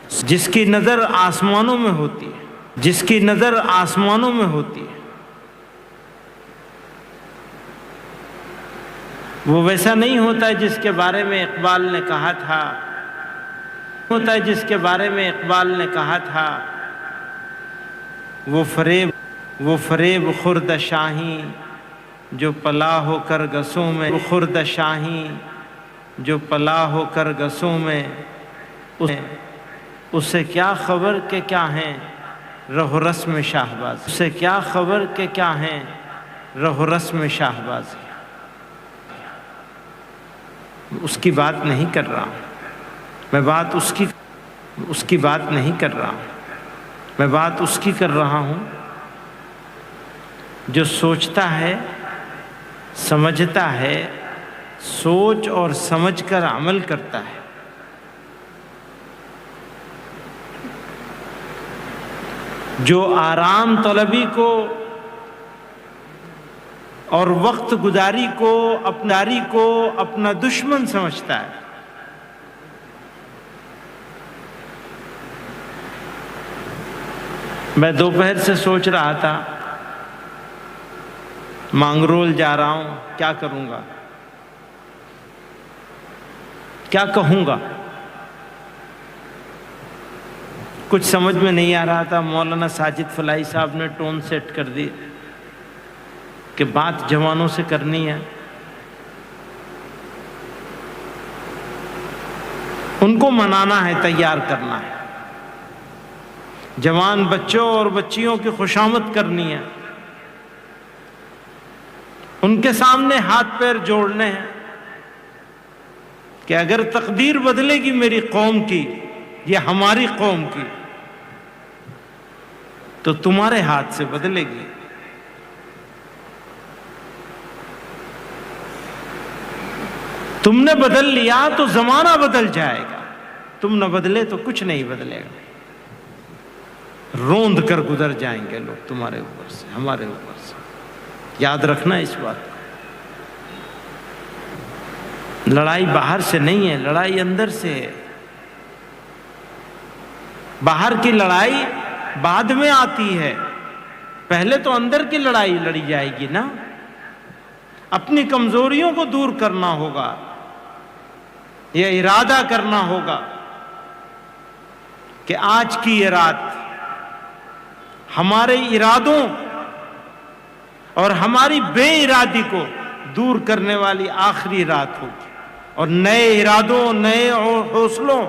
جس کی نظر آسمانوں میں ہوتی ہے، جس کی نظر آسمانوں میں ہوتی ہے، وہ ویسا نہیں ہوتا ہے جس کے بارے میں اقبال نے کہا تھا، ہوتا ہے جس کے بارے میں اقبال نے کہا تھا، وہ فریب خرد شاہی جو پلا ہو کر گسوں میں، وہ خرد شاہی جو پلا ہو کر گسوں میں، اسے کیا خبر کہ کیا ہیں رہ و رسم شاہباز، اسے کیا خبر کہ کیا ہیں رہ و رسم شاہباز۔ اس کی بات نہیں کر رہا ہوں میں، بات اس کی بات نہیں کر رہا ہوں میں، بات اس کی کر رہا ہوں جو سوچتا ہے، سمجھتا ہے، سوچ اور سمجھ کر عمل کرتا ہے۔ جو آرام طلبی کو اور وقت گزاری کو اپنا دشمن سمجھتا ہے۔ میں دوپہر سے سوچ رہا تھا، مانگرول جا رہا ہوں، کیا کروں گا، کیا کہوں گا، کچھ سمجھ میں نہیں آ رہا تھا۔ مولانا ساجد فلاحی صاحب نے ٹون سیٹ کر دی کہ بات جوانوں سے کرنی ہے، ان کو منانا ہے، تیار کرنا ہے، جوان بچوں اور بچیوں کی خوشامد کرنی ہے، ان کے سامنے ہاتھ پیر جوڑنے ہیں کہ اگر تقدیر بدلے گی میری قوم کی، یہ ہماری قوم کی، تو تمہارے ہاتھ سے بدلے گی۔ تم نے بدل لیا تو زمانہ بدل جائے گا، تم نہ بدلے تو کچھ نہیں بدلے گا۔ روند کر گزر جائیں گے لوگ تمہارے اوپر سے، ہمارے اوپر سے، یاد رکھنا اس بات۔ لڑائی باہر سے نہیں ہے، لڑائی اندر سے ہے۔ باہر کی لڑائی بعد میں آتی ہے، پہلے تو اندر کی لڑائی لڑی جائے گی نا۔ اپنی کمزوریوں کو دور کرنا ہوگا، یہ ارادہ کرنا ہوگا کہ آج کی یہ رات ہمارے ارادوں اور ہماری بے ارادی کو دور کرنے والی آخری رات ہوگی، اور نئے ارادوں، نئے حوصلوں،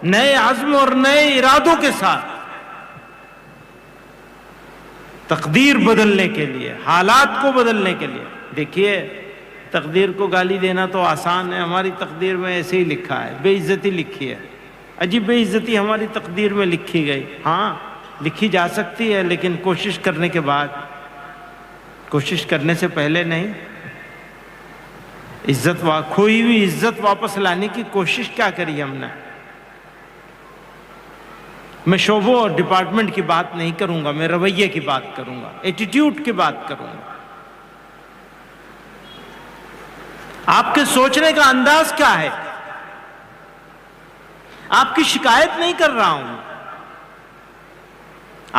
نئے عزم اور نئے ارادوں کے ساتھ تقدیر بدلنے کے لیے، حالات کو بدلنے کے لیے۔ دیکھیے، تقدیر کو گالی دینا تو آسان ہے، ہماری تقدیر میں ایسے ہی لکھا ہے، بے عزتی لکھی ہے۔ عجیب بے عزتی ہماری تقدیر میں لکھی گئی، ہاں لکھی جا سکتی ہے، لیکن کوشش کرنے کے بعد، کوشش کرنے سے پہلے نہیں۔ کھوئی ہوئی عزت واپس لانے کی کوشش کیا کری ہم نے؟ میں شعبوں اور ڈپارٹمنٹ کی بات نہیں کروں گا، میں رویے کی بات کروں گا، ایٹیٹیوڈ کی بات کروں گا۔ آپ کے سوچنے کا انداز کیا ہے؟ آپ کی شکایت نہیں کر رہا ہوں۔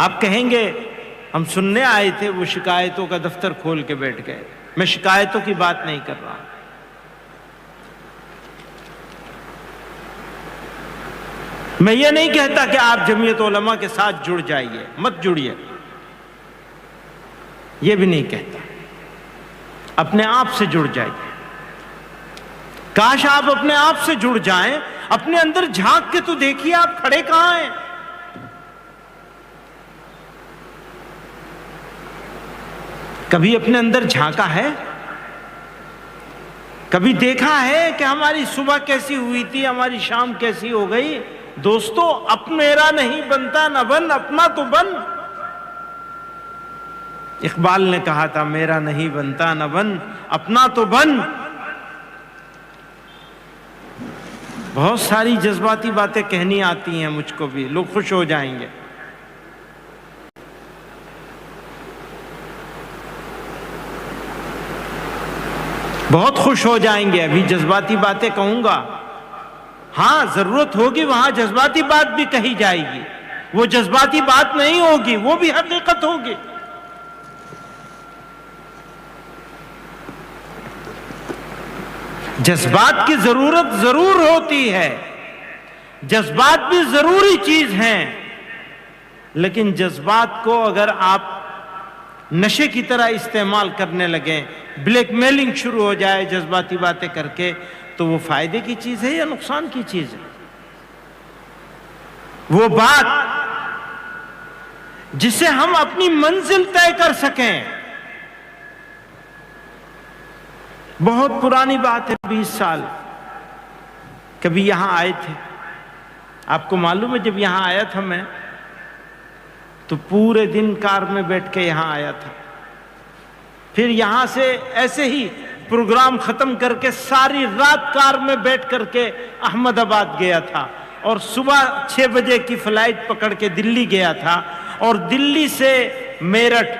آپ کہیں گے ہم سننے آئے تھے، وہ شکایتوں کا دفتر کھول کے بیٹھ گئے۔ میں شکایتوں کی بات نہیں کر رہا ہوں۔ میں یہ نہیں کہتا کہ آپ جمعیت علماء کے ساتھ جڑ جائیے، مت جڑیے، یہ بھی نہیں کہتا۔ اپنے آپ سے جڑ جائیے۔ کاش آپ اپنے آپ سے جڑ جائیں، اپنے اندر جھانک کے تو دیکھیے آپ کھڑے کہاں ہیں۔ کبھی اپنے اندر جھانکا ہے؟ کبھی دیکھا ہے کہ ہماری صبح کیسی ہوئی تھی، ہماری شام کیسی ہو گئی؟ دوستو، اب میرا نہیں بنتا نہ بن، اپنا تو بن۔ اقبال نے کہا تھا، میرا نہیں بنتا نہ بن، اپنا تو بن۔ بہت ساری جذباتی باتیں کہنی آتی ہیں مجھ کو بھی، لوگ خوش ہو جائیں گے۔ بہت خوش ہو جائیں گے، ابھی جذباتی باتیں کہوں گا ہاں ضرورت ہوگی وہاں جذباتی بات بھی کہی جائے گی، وہ جذباتی بات نہیں ہوگی، وہ بھی حقیقت ہوگی۔ جذبات کی ضرورت ضرور ہوتی ہے، جذبات بھی ضروری چیز ہیں، لیکن جذبات کو اگر آپ نشے کی طرح استعمال کرنے لگیں، بلیک میلنگ شروع ہو جائے جذباتی باتیں کر کے، تو وہ فائدے کی چیز ہے یا نقصان کی چیز ہے؟ وہ بات جسے ہم اپنی منزل طے کر سکیں۔ بہت پرانی بات ہے، 20 سال کبھی یہاں آئے تھے، آپ کو معلوم ہے جب یہاں آیا تھا میں تو پورے دن کار میں بیٹھ کے یہاں آیا تھا، پھر یہاں سے ایسے ہی پروگرام ختم کر کے ساری رات کار میں بیٹھ کر کے احمد آباد گیا تھا، اور صبح 6 بجے کی فلائٹ پکڑ کے دلی گیا تھا، اور دلی سے میرٹھ،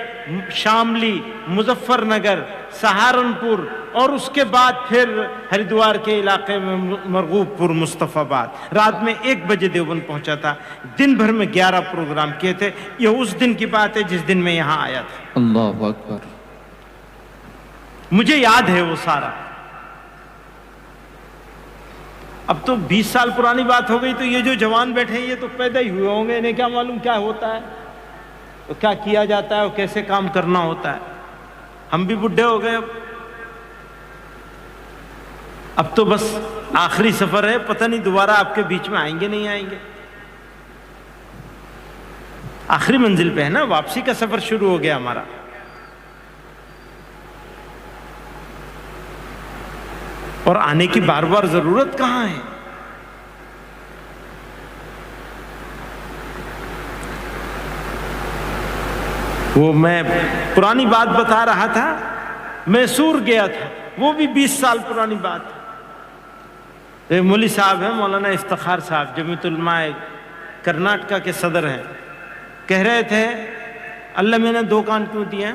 شاملی، مظفر نگر، سہارنپور، اور اس کے بعد پھر ہریدوار کے علاقے میں مرغوب پور، مصطفیٰ آباد، رات میں 1 بجے دیوبند پہنچا تھا۔ دن بھر میں 11 پروگرام کیے تھے۔ یہ اس دن کی بات ہے جس دن میں یہاں آیا تھا۔ اللہ اکبر۔ مجھے یاد ہے وہ سارا۔ اب تو 20 سال پرانی بات ہو گئی، تو یہ جو جوان بیٹھے ہیں یہ تو پیدا ہی ہوئے ہوں گے، انہیں کیا معلوم کیا ہوتا ہے، تو کیا کیا جاتا ہے اور کیسے کام کرنا ہوتا ہے۔ ہم بھی بڈھے ہو گئے، اب تو بس آخری سفر ہے، پتہ نہیں دوبارہ آپ کے بیچ میں آئیں گے نہیں آئیں گے۔ آخری منزل پہ ہے نا، واپسی کا سفر شروع ہو گیا ہمارا۔ اور آنے کی بار بار ضرورت کہاں ہے؟ وہ میں پرانی بات بتا رہا تھا، میسور گیا تھا، وہ بھی 20 سال پرانی بات ہے۔ ایک مولوی صاحب ہیں، مولانا افتخار صاحب، جمعیت علماء کرناٹکا کے صدر ہیں، کہہ رہے تھے اللہ میں نے 2 کان کیوں دیے ہیں؟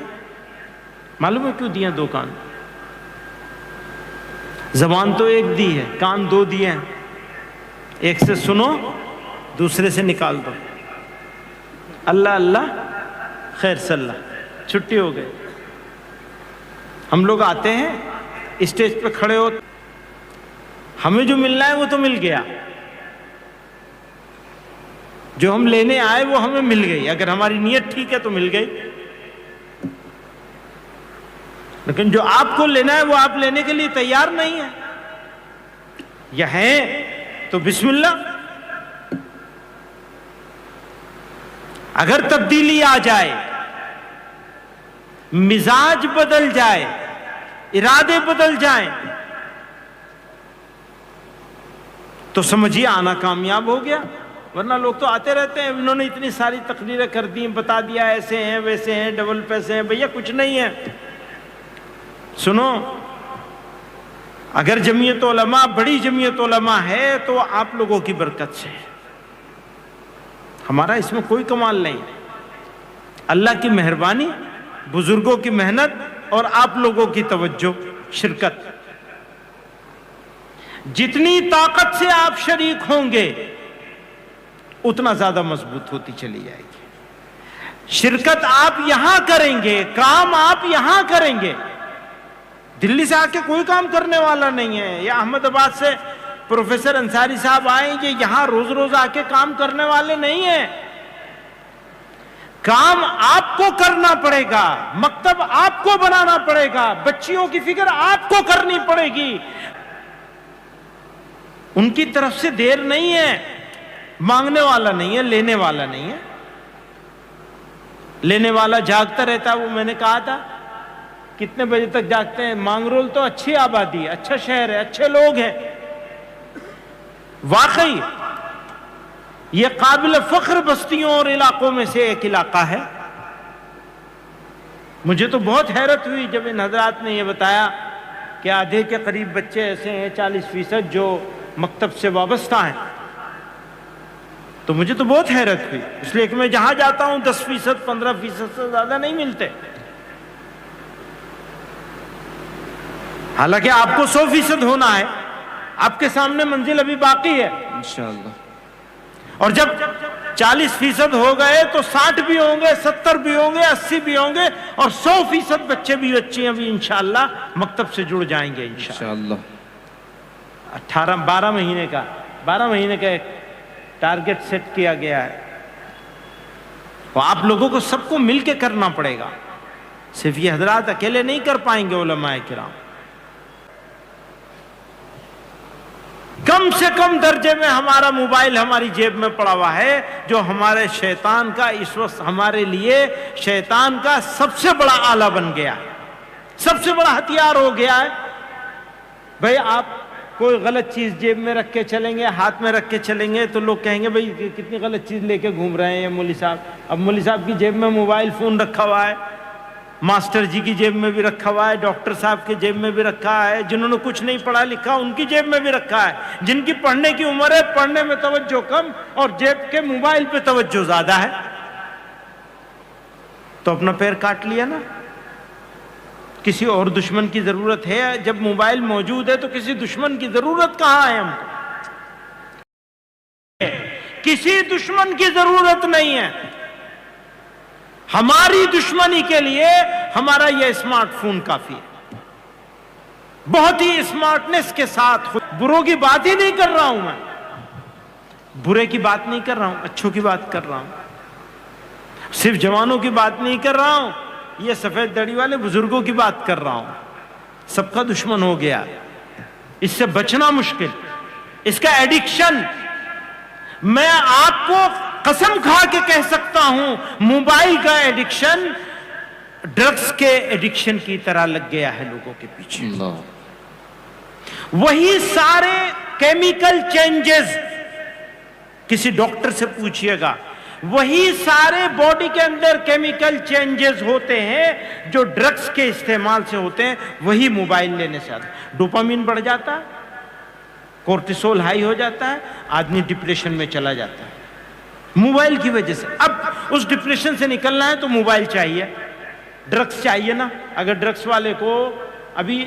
معلوم ہے کیوں دیے ہیں 2 کان؟ زبان تو ایک دی ہے، کان 2 دیے ہیں، ایک سے سنو، دوسرے سے نکال دو۔ اللہ اللہ خیر صلی اللہ، چھٹی ہو گئی۔ ہم لوگ آتے ہیں اسٹیج پہ کھڑے ہو، ہمیں جو ملنا ہے وہ تو مل گیا، جو ہم لینے آئے وہ ہمیں مل گئی، اگر ہماری نیت ٹھیک ہے تو مل گئی، لیکن جو آپ کو لینا ہے وہ آپ لینے کے لیے تیار نہیں ہے، یا ہے تو بسم اللہ۔ اگر تبدیلی آ جائے، مزاج بدل جائے، ارادے بدل جائیں، تو سمجھیے آنا کامیاب ہو گیا۔ ورنہ لوگ تو آتے رہتے ہیں، انہوں نے اتنی ساری تقریریں کر دی، بتا دیا ایسے ہیں ویسے ہیں، ڈبل پیسے ہیں، بھیا کچھ نہیں ہے۔ سنو، اگر جمعیت علماء بڑی جمعیت علماء ہے تو آپ لوگوں کی برکت سے، ہمارا اس میں کوئی کمال نہیں، اللہ کی مہربانی، بزرگوں کی محنت اور آپ لوگوں کی توجہ، شرکت۔ جتنی طاقت سے آپ شریک ہوں گے اتنا زیادہ مضبوط ہوتی چلی جائے گی۔ شرکت آپ یہاں کریں گے، کام آپ یہاں کریں گے، دلی سے آ کے کوئی کام کرنے والا نہیں ہے، یا احمد آباد سے پروفیسر انصاری صاحب آئیں گے، یہاں روز روز آ کے کام کرنے والے نہیں ہیں۔ کام آپ کو کرنا پڑے گا، مکتب آپ کو بنانا پڑے گا، بچیوں کی فکر آپ کو کرنی پڑے گی، ان کی طرف سے دیر نہیں ہے، مانگنے والا نہیں ہے، لینے والا نہیں ہے۔ لینے والا جاگتا رہتا ہے، وہ میں نے کہا تھا کتنے بجے تک جاگتے ہیں؟ مانگرول تو اچھی آبادی ہے، اچھا شہر ہے، اچھے لوگ ہیں، واقعی یہ قابل فخر بستیوں اور علاقوں میں سے ایک علاقہ ہے۔ مجھے تو بہت حیرت ہوئی جب ان حضرات نے یہ بتایا کہ آدھے کے قریب بچے ایسے ہیں، 40% جو مکتب سے وابستہ ہیں، تو مجھے تو بہت حیرت ہوئی، اس لیے کہ میں جہاں جاتا ہوں 10%، 15% سے زیادہ نہیں ملتے، حالانکہ آپ کو 100% ہونا ہے، آپ کے سامنے منزل ابھی باقی ہے انشاءاللہ. اور جب 40% ہو گئے تو 60 بھی ہوں گے، 70 بھی ہوں گے، 80 بھی ہوں گے، اور 100% بچے بھی بچیاں بھی انشاءاللہ مکتب سے جڑ جائیں گے انشاءاللہ. 12 مہینے کا ایک ٹارگٹ سیٹ کیا گیا ہے. تو آپ لوگوں کو سب کو مل کے کرنا پڑے گا، صرف یہ حضرات اکیلے نہیں کر پائیں گے. علماء کرام کم سے کم درجے میں ہمارا موبائل ہماری جیب میں پڑا ہوا ہے، جو ہمارے شیطان کا اس وقت ہمارے لیے شیطان کا سب سے بڑا آلہ بن گیا ہے، سب سے بڑا ہتھیار ہو گیا ہے. بھئی آپ کوئی غلط چیز جیب میں رکھ کے چلیں گے، ہاتھ میں رکھ کے چلیں گے، تو لوگ کہیں گے بھئی کتنی غلط چیز لے کے گھوم رہے ہیں یہ مولوی صاحب. اب مولوی صاحب کی جیب میں موبائل فون رکھا ہوا ہے، ماسٹر جی کی جیب میں بھی رکھا ہوا ہے، ڈاکٹر صاحب کی جیب میں بھی رکھا ہے، جنہوں نے کچھ نہیں پڑھا لکھا ان کی جیب میں بھی رکھا ہے، جن کی پڑھنے کی عمر ہے پڑھنے میں توجہ کم اور جیب کے موبائل پہ توجہ زیادہ ہے. تو اپنا پیر کاٹ لیا نا. کسی اور دشمن کی ضرورت ہے؟ جب موبائل موجود ہے تو کسی دشمن کی ضرورت کہاں ہے؟ ہم کو کسی دشمن کی ضرورت نہیں ہے. ہماری دشمنی کے لیے ہمارا یہ اسمارٹ فون کافی ہے. بہت ہی اسمارٹنس کے ساتھ. بروں کی بات ہی نہیں کر رہا ہوں میں، برے کی بات نہیں کر رہا ہوں، اچھوں کی بات کر رہا ہوں. صرف جوانوں کی بات نہیں کر رہا ہوں، یہ سفید داڑھی والے بزرگوں کی بات کر رہا ہوں. سب کا دشمن ہو گیا، اس سے بچنا مشکل، اس کا ایڈکشن. میں آپ کو قسم کھا کے کہہ سکتا ہوں موبائل کا ایڈکشن ڈرگز کے ایڈکشن کی طرح لگ گیا ہے لوگوں کے پیچھے. وہی سارے کیمیکل چینجز، کسی ڈاکٹر سے پوچھئے گا، وہی سارے باڈی کے اندر کیمیکل چینجز ہوتے ہیں جو ڈرگز کے استعمال سے ہوتے ہیں، وہی موبائل لینے سے آتا ہے. ڈوپامین بڑھ جاتا ہے، کورٹیسول ہائی ہو جاتا ہے، آدمی ڈپریشن میں چلا جاتا ہے موبائل کی وجہ سے. اب اس ڈپریشن سے نکلنا ہے تو موبائل چاہیے، ڈرگز چاہیے نا. اگر ڈرگز والے کو ابھی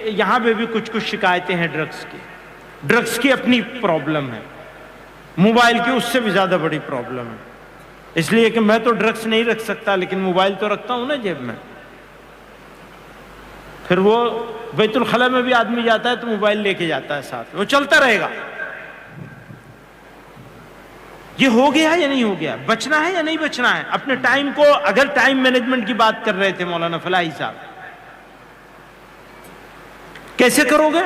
یہاں پہ بھی کچھ شکایتیں ہیں ڈرگز کی اپنی پرابلم ہے، موبائل کی اس سے بھی زیادہ بڑی پرابلم ہے. اس لیے کہ میں تو ڈرگز نہیں رکھ سکتا لیکن موبائل تو رکھتا ہوں نا جیب میں. پھر وہ بیت الخلاء میں بھی آدمی جاتا ہے تو موبائل لے کے جاتا ہے ساتھ، وہ چلتا رہے گا. یہ ہو گیا یا نہیں ہو گیا؟ بچنا ہے یا نہیں بچنا ہے؟ اپنے ٹائم کو، اگر ٹائم مینجمنٹ کی بات کر رہے تھے مولانا فلاحی صاحب، کیسے کرو گے؟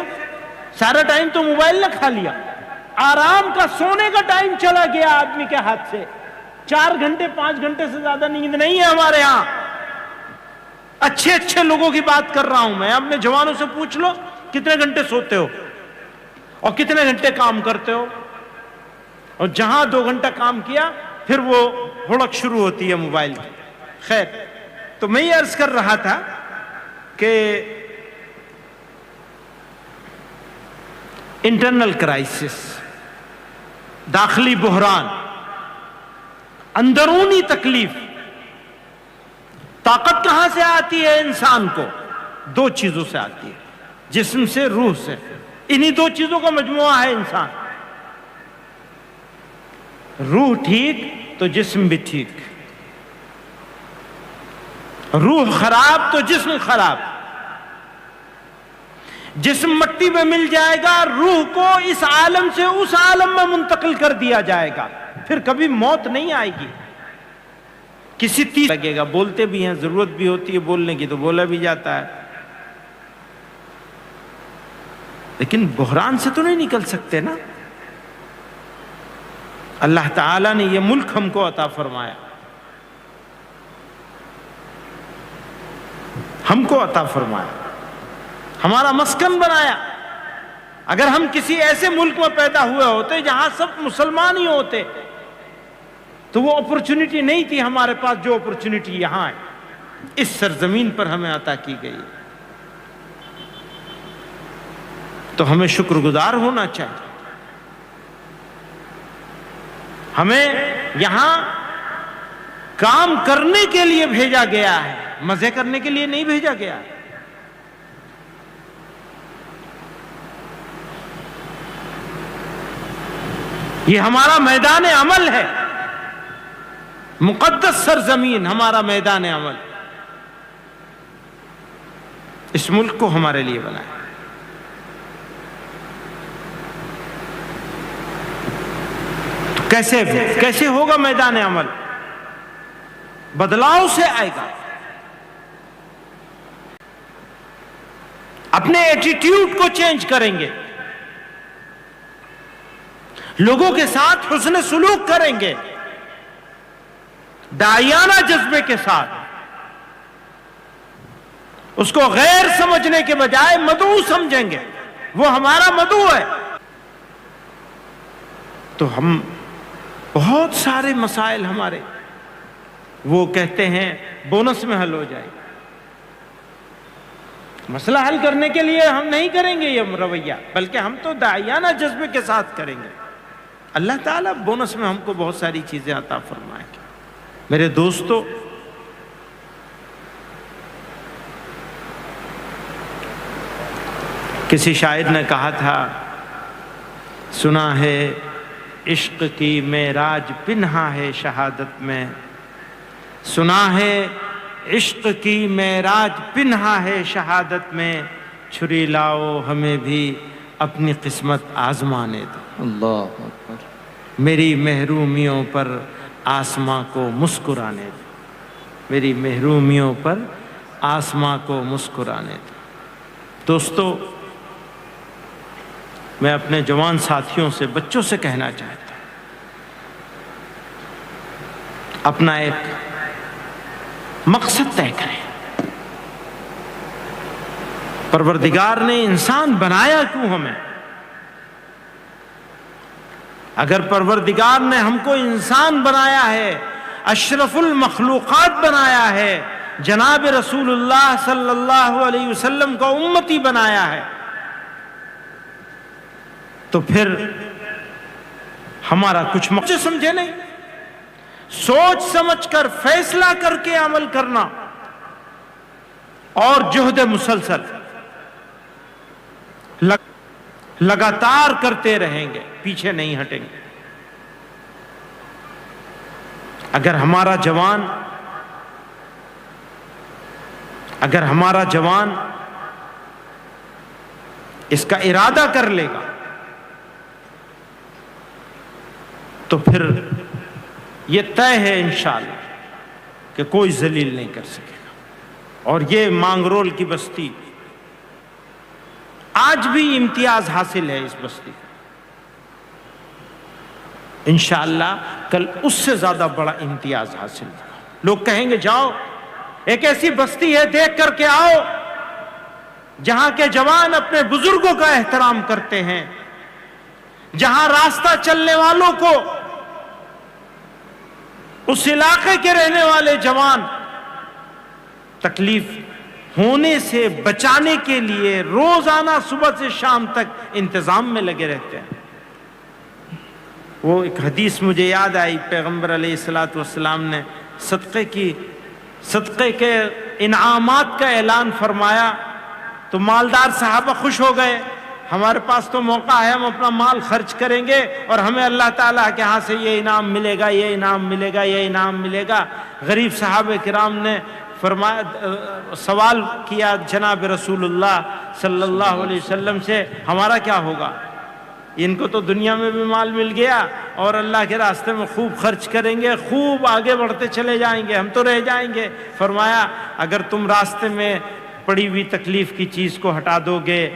سارا ٹائم تو موبائل نہ کھا لیا. آرام کا، سونے کا ٹائم چلا گیا آدمی کے ہاتھ سے. 4 گھنٹے 5 گھنٹے سے زیادہ نیند نہیں ہے ہمارے ہاں. اچھے لوگوں کی بات کر رہا ہوں میں. اپنے جوانوں سے پوچھ لو کتنے گھنٹے سوتے ہو اور کتنے گھنٹے کام کرتے ہو. اور جہاں 2 گھنٹہ کام کیا پھر وہ ہڑک شروع ہوتی ہے موبائل کی. خیر، تو میں یہ عرض کر رہا تھا کہ انٹرنل کرائسس، داخلی بحران، اندرونی تکلیف. طاقت کہاں سے آتی ہے انسان کو؟ 2 چیزوں سے آتی ہے، جسم سے، روح سے. انہی 2 چیزوں کا مجموعہ ہے انسان. روح ٹھیک تو جسم بھی ٹھیک. روح خراب تو جسم خراب. جسم مٹی میں مل جائے گا، روح کو اس عالم سے اس عالم میں منتقل کر دیا جائے گا، پھر کبھی موت نہیں آئے گی. کسی تیز لگے گا. بولتے بھی ہیں، ضرورت بھی ہوتی ہے بولنے کی تو بولا بھی جاتا ہے، لیکن بحران سے تو نہیں نکل سکتے نا. اللہ تعالیٰ نے یہ ملک ہم کو عطا فرمایا، ہم کو عطا فرمایا، ہمارا مسکن بنایا. اگر ہم کسی ایسے ملک میں پیدا ہوئے ہوتے جہاں سب مسلمان ہی ہوتے تو وہ اپرچونٹی نہیں تھی ہمارے پاس جو اپرچونٹی یہاں ہے، اس سرزمین پر ہمیں عطا کی گئی. تو ہمیں شکر گزار ہونا چاہیے. ہمیں یہاں کام کرنے کے لیے بھیجا گیا ہے، مزے کرنے کے لیے نہیں بھیجا گیا ہے. یہ ہمارا میدان عمل ہے، مقدس سرزمین ہمارا میدان عمل، اس ملک کو ہمارے لیے بنایا۔ تو کیسے ہوگا میدان عمل؟ بدلاؤ سے آئے گا، اپنے ایٹیٹیوڈ کو چینج کریں گے، لوگوں کے ساتھ حسن سلوک کریں گے، داعیانہ جذبے کے ساتھ، اس کو غیر سمجھنے کے بجائے مدعو سمجھیں گے، وہ ہمارا مدعو ہے۔ تو ہم بہت سارے مسائل ہمارے وہ کہتے ہیں بونس میں حل ہو جائے گا۔ مسئلہ حل کرنے کے لیے ہم نہیں کریں گے یہ رویہ، بلکہ ہم تو داعیانہ جذبے کے ساتھ کریں گے۔ اللہ تعالیٰ بونس میں ہم کو بہت ساری چیزیں عطا فرمائیں گے۔ میرے دوستو، کسی شاعر نے کہا تھا، سنا ہے عشق کی معراج پنہا ہے شہادت میں، سنا ہے عشق کی معراج پنہا ہے شہادت میں، چھری لاؤ ہمیں بھی اپنی قسمت آزمانے دو۔ اللہ اکبر۔ میری محرومیوں پر آسماں کو مسکرانے دو، میری محرومیوں پر آسماں کو مسکرانے دو۔ دوستو، میں اپنے جوان ساتھیوں سے، بچوں سے کہنا چاہتا ہوں، اپنا ایک مقصد طے کریں۔ پروردگار نے انسان بنایا کیوں ہمیں؟ اگر پروردگار نے ہم کو انسان بنایا ہے، اشرف المخلوقات بنایا ہے، جناب رسول اللہ صلی اللہ علیہ وسلم کو امتی بنایا ہے، تو پھر ہمارا کچھ مقصد سمجھے نہیں، سوچ سمجھ کر فیصلہ کر کے عمل کرنا اور جہد مسلسل لگاتار کرتے رہیں گے، پیچھے نہیں ہٹیں گے۔ اگر ہمارا جوان اس کا ارادہ کر لے گا تو پھر یہ طے ہے انشاءاللہ کہ کوئی ذلیل نہیں کر سکے گا۔ اور یہ مانگرول کی بستی آج بھی امتیاز حاصل ہے، اس بستی کو انشاءاللہ کل اس سے زیادہ بڑا امتیاز حاصل ہوگا۔ لوگ کہیں گے جاؤ ایک ایسی بستی ہے، دیکھ کر کے آؤ جہاں کے جوان اپنے بزرگوں کا احترام کرتے ہیں، جہاں راستہ چلنے والوں کو، اس علاقے کے رہنے والے جوان تکلیف ہونے سے بچانے کے لیے روزانہ صبح سے شام تک انتظام میں لگے رہتے ہیں۔ وہ ایک حدیث مجھے یاد آئی، پیغمبر علیہ السلام نے صدقے کے انعامات کا اعلان فرمایا تو مالدار صحابہ خوش ہو گئے، ہمارے پاس تو موقع ہے، ہم اپنا مال خرچ کریں گے اور ہمیں اللہ تعالیٰ کے ہاں سے یہ انعام ملے گا، یہ انعام ملے گا، یہ انعام ملے گا۔ غریب صحابہ کرام نے فرمایا، سوال کیا جناب رسول اللہ صلی اللہ علیہ وسلم سے، ہمارا کیا ہوگا؟ ان کو تو دنیا میں بھی مال مل گیا اور اللہ کے راستے میں خوب خرچ کریں گے، خوب آگے بڑھتے چلے جائیں گے، ہم تو رہ جائیں گے۔ فرمایا اگر تم راستے میں پڑی ہوئی تکلیف کی چیز کو ہٹا دو گے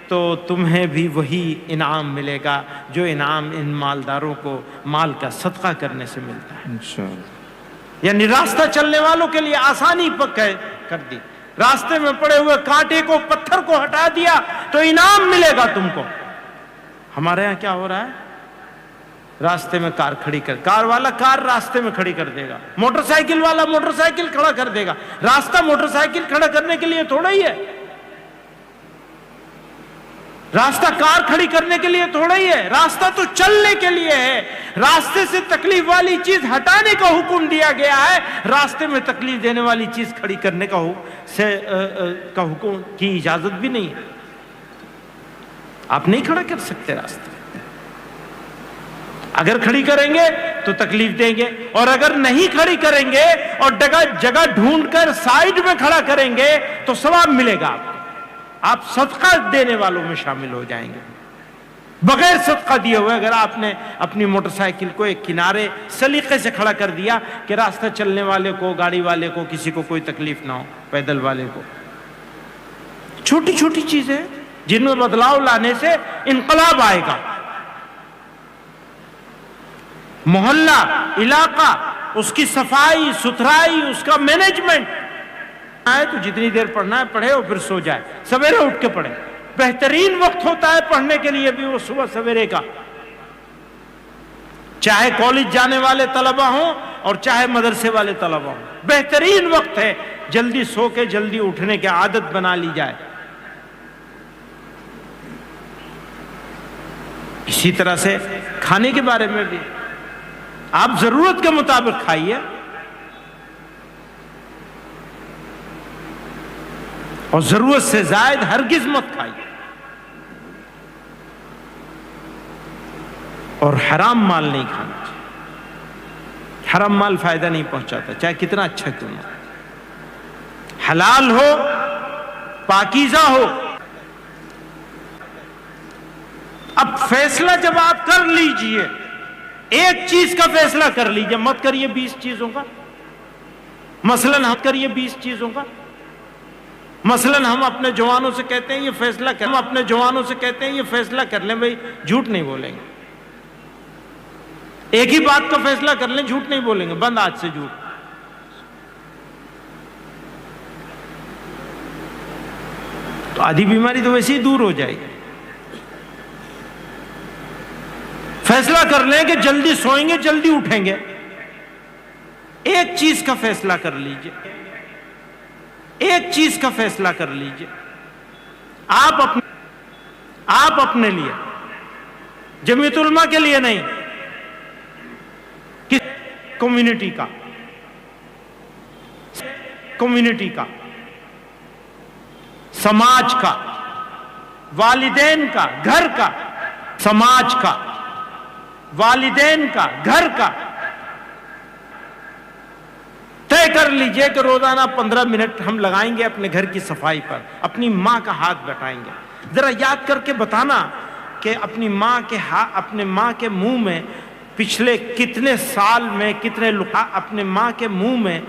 تو تمہیں بھی وہی انعام ملے گا جو انعام ان مالداروں کو مال کا صدقہ کرنے سے ملتا ہے انشاءاللہ۔ یعنی راستہ چلنے والوں کے لیے آسانی کر دی، راستے میں پڑے ہوئے کانٹے کو، پتھر کو ہٹا دیا تو انعام ملے گا تم کو۔ ہمارے ہاں کیا ہو رہا ہے؟ راستے میں کار والا کار راستے میں کھڑی کر دے گا، موٹر سائیکل والا موٹر سائیکل کھڑا کر دے گا۔ راستہ موٹر سائیکل کھڑا کرنے کے لیے تھوڑا ہی ہے، راستہ کار کھڑی کرنے کے لیے تھوڑا ہی ہے، راستہ تو چلنے کے لیے ہے۔ راستے سے تکلیف والی چیز ہٹانے کا حکم دیا گیا ہے، راستے میں تکلیف دینے والی چیز کھڑی کرنے کا حکم کی اجازت بھی نہیں ہے۔ آپ نہیں کھڑا کر سکتے راستے، اگر کھڑی کریں گے تو تکلیف دیں گے، اور اگر نہیں کھڑی کریں گے اور جگہ ڈھونڈ کر سائیڈ میں کھڑا کریں گے تو ثواب ملے گا آپ کو، آپ صدقہ دینے والوں میں شامل ہو جائیں گے۔ بغیر صدقہ دیے ہوئے اگر آپ نے اپنی موٹر سائیکل کو ایک کنارے سلیقے سے کھڑا کر دیا کہ راستہ چلنے والے کو، گاڑی والے کو، کسی کو کوئی تکلیف نہ ہو، پیدل والے کو، چھوٹی چھوٹی چیزیں جن میں بدلاؤ لانے سے انقلاب آئے گا۔ محلہ، علاقہ، اس کی صفائی ستھرائی، اس کا مینجمنٹ آئے تو جتنی دیر پڑھنا ہے پڑھے اور پھر سو جائے، سویرے اٹھ کے پڑھے۔ بہترین وقت ہوتا ہے پڑھنے کے لیے بھی وہ صبح سویرے کا، چاہے کالج جانے والے طلبہ ہوں اور چاہے مدرسے والے طلبہ ہوں، بہترین وقت ہے۔ جلدی سو کے جلدی اٹھنے کی عادت بنا لی جائے۔ اسی طرح سے کھانے کے بارے میں بھی آپ ضرورت کے مطابق کھائیے، اور ضرورت سے زائد ہرگز مت کھائیے، اور حرام مال نہیں کھانا چاہیے۔ حرام مال فائدہ نہیں پہنچاتا، چاہے کتنا اچھا کیوں نہ، حلال ہو، پاکیزہ ہو۔ اب فیصلہ جب آپ کر لیجئے، ایک چیز کا فیصلہ کر لیجئے، مت کریے 20 چیزوں کا۔ مثلاً ہم کریے 20 چیزوں کا۔ مثلاً ہم اپنے جوانوں سے کہتے ہیں یہ فیصلہ کر، ہم اپنے جوانوں سے کہتے ہیں یہ فیصلہ کر لیں بھائی، جھوٹ نہیں بولیں گے، ایک ہی بات کا فیصلہ کر لیں، جھوٹ نہیں بولیں گے، بند آج سے جھوٹ۔ تو آدھی بیماری تو ویسے ہی دور ہو جائے گی۔ فیصلہ کر لیں کہ جلدی سوئیں گے، جلدی اٹھیں گے، ایک چیز کا فیصلہ کر لیجئے، ایک چیز کا فیصلہ کر لیجئے، آپ اپنے لیے، جمعیت علماء کے لیے نہیں، کس کمیونٹی کا، کمیونٹی کا، سماج کا، والدین کا، گھر کا، سماج کا، والدین کا، گھر کا۔ طے کر لیجئے کہ روزانہ 15 منٹ ہم لگائیں گے اپنے گھر کی صفائی پر، اپنی ماں کا ہاتھ بٹائیں گے۔ ذرا یاد کر کے بتانا کہ اپنی ماں کے منہ میں پچھلے کتنے سال میں کتنے اپنے ماں کے منہ میں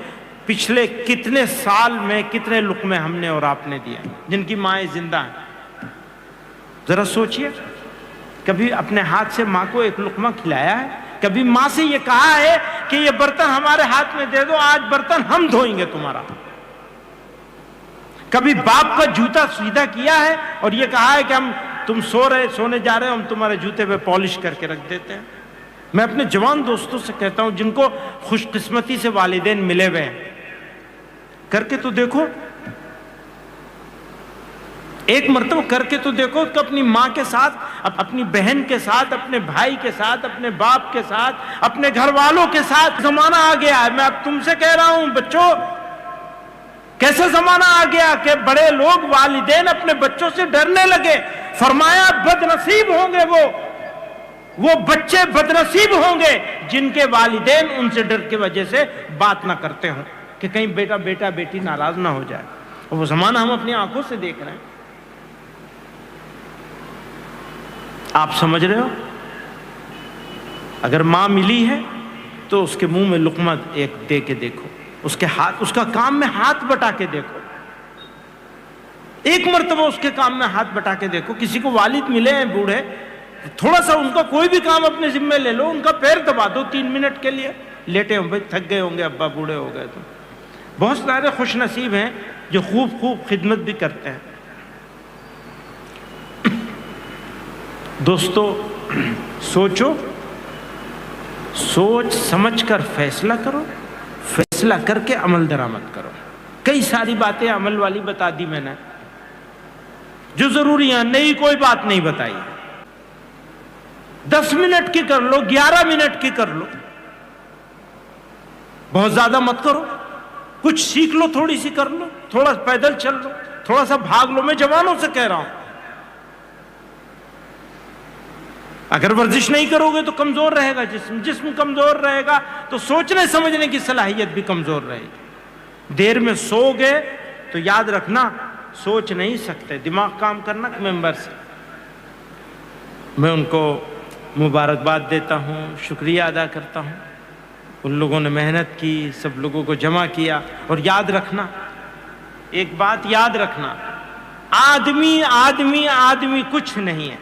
پچھلے کتنے سال میں کتنے لقمے ہم نے اور آپ نے دیا، جن کی مائیں زندہ ہیں۔ ذرا سوچئے، کبھی اپنے ہاتھ سے ماں کو ایک لقمہ کھلایا ہے؟ کبھی ماں سے یہ کہا ہے کہ یہ برتن ہمارے ہاتھ میں دے دو، آج برتن ہم دھوئیں گے تمہارا؟ کبھی باپ کا جوتا سیدھا کیا ہے اور یہ کہا ہے کہ تم سونے جا رہے ہو، ہم تمہارے جوتے پہ پالش کر کے رکھ دیتے ہیں؟ میں اپنے جوان دوستوں سے کہتا ہوں جن کو خوش قسمتی سے والدین ملے ہوئے ہیں، کر کے تو دیکھو، ایک مرتبہ کر کے تو دیکھو کہ اپنی ماں کے ساتھ، اپنی بہن کے ساتھ، اپنے بھائی کے ساتھ، اپنے باپ کے ساتھ، اپنے گھر والوں کے ساتھ۔ زمانہ آ گیا ہے، میں اب تم سے کہہ رہا ہوں بچوں، کیسے زمانہ آ گیا کہ بڑے لوگ، والدین اپنے بچوں سے ڈرنے لگے۔ فرمایا بد نصیب ہوں گے وہ بچے بد نصیب ہوں گے جن کے والدین ان سے ڈر کی وجہ سے بات نہ کرتے ہوں کہ کہیں بیٹا بیٹی ناراض نہ ہو جائے۔ اور وہ زمانہ ہم اپنی آنکھوں سے دیکھ رہے ہیں۔ آپ سمجھ رہے ہو؟ اگر ماں ملی ہے تو اس کے منہ میں لقمہ ایک دے کے دیکھو، اس کا کام میں ہاتھ بٹا کے دیکھو، ایک مرتبہ اس کے کام میں ہاتھ بٹا کے دیکھو۔ کسی کو والد ملے ہیں بوڑھے، تھوڑا سا ان کا کوئی بھی کام اپنے ذمہ لے لو، ان کا پیر دبا دو 3 منٹ کے لیے، لیٹے ہوں، بھائی تھک گئے ہوں گے ابا، بوڑھے ہو گئے۔ تو بہت سارے خوش نصیب ہیں جو خوب خدمت بھی کرتے ہیں۔ دوستو، سوچو، سوچ سمجھ کر فیصلہ کرو، فیصلہ کر کے عمل درآمد کرو۔ کئی ساری باتیں عمل والی بتا دی میں نے جو ضروری ہیں، نئی کوئی بات نہیں بتائی۔ 10 منٹ کی کر لو، 11 منٹ کی کر لو، بہت زیادہ مت کرو۔ کچھ سیکھ لو، تھوڑی سی کر لو، تھوڑا پیدل چل لو، تھوڑا سا بھاگ لو۔ میں جوانوں سے کہہ رہا ہوں، اگر ورزش نہیں کرو گے تو کمزور رہے گا جسم کمزور رہے گا تو سوچنے سمجھنے کی صلاحیت بھی کمزور رہے گی. دیر میں سو گے تو یاد رکھنا سوچ نہیں سکتے, دماغ کام کرنا ممبر سے. میں ان کو مبارکباد دیتا ہوں, شکریہ ادا کرتا ہوں. ان لوگوں نے محنت کی, سب لوگوں کو جمع کیا. اور یاد رکھنا, ایک بات یاد رکھنا, آدمی آدمی آدمی کچھ نہیں ہے,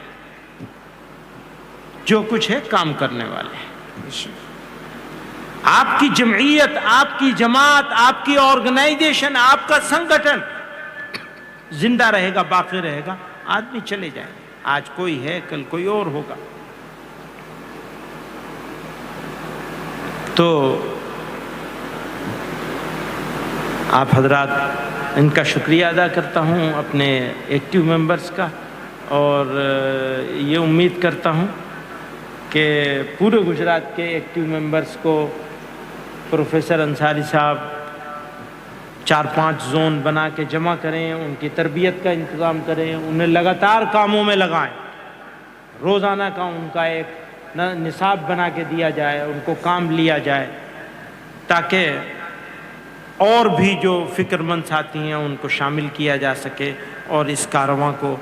جو کچھ ہے کام کرنے والے ہیں. آپ کی جمعیت, آپ کی جماعت, آپ کی آرگنائزیشن, آپ کا سنگٹھن زندہ رہے گا, باقی رہے گا. آدمی چلے جائیں گے, آج کوئی ہے کل کوئی اور ہوگا. تو آپ حضرات ان کا شکریہ ادا کرتا ہوں, اپنے ایکٹیو ممبرز کا, اور یہ امید کرتا ہوں کہ پورے گجرات کے ایکٹیو ممبرز کو پروفیسر انصاری صاحب 4-5 زون بنا کے جمع کریں, ان کی تربیت کا انتظام کریں, انہیں لگاتار کاموں میں لگائیں. روزانہ کا ان کا ایک نصاب بنا کے دیا جائے, ان کو کام لیا جائے, تاکہ اور بھی جو فکر مند ساتھی ہیں ان کو شامل کیا جا سکے اور اس کاررواں کو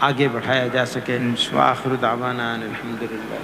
آگے بڑھایا جا سکے. وآخر دعوانا الحمدللہ.